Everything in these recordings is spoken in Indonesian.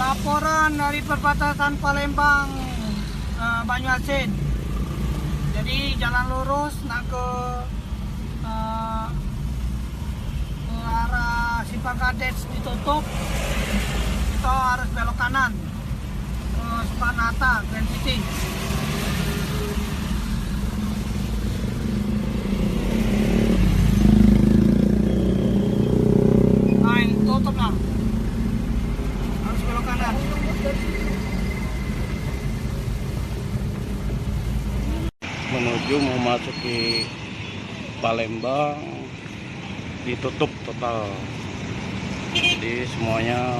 Laporan dari perbatasan Palembang, Banyuasin. Jadi jalan lurus ke arah Simpang Kades ditutup. Kita harus belok kanan ke Spanata, Grand City. Nah, ini tutup lah. Harus belok kanan. Menuju memasuki Palembang ditutup total, jadi semuanya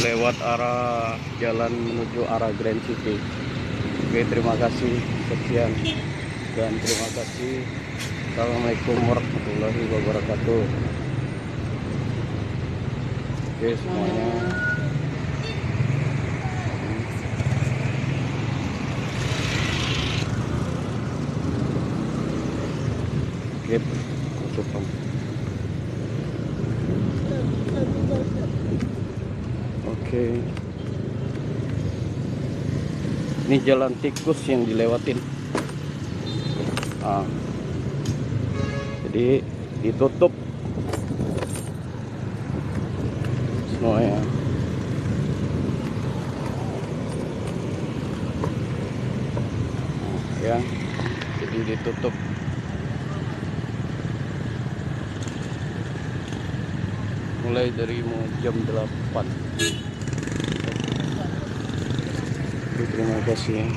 lewat arah jalan menuju arah Grand City. Oke, terima kasih, sekian dan terima kasih. Assalamualaikum warahmatullahi wabarakatuh. Oke semuanya. Tutupan. Oke. Ini jalan tikus yang dilewatin. Jadi ditutup semuanya. Ya. Jadi ditutup. Mulai dari jam 8. Terima kasih.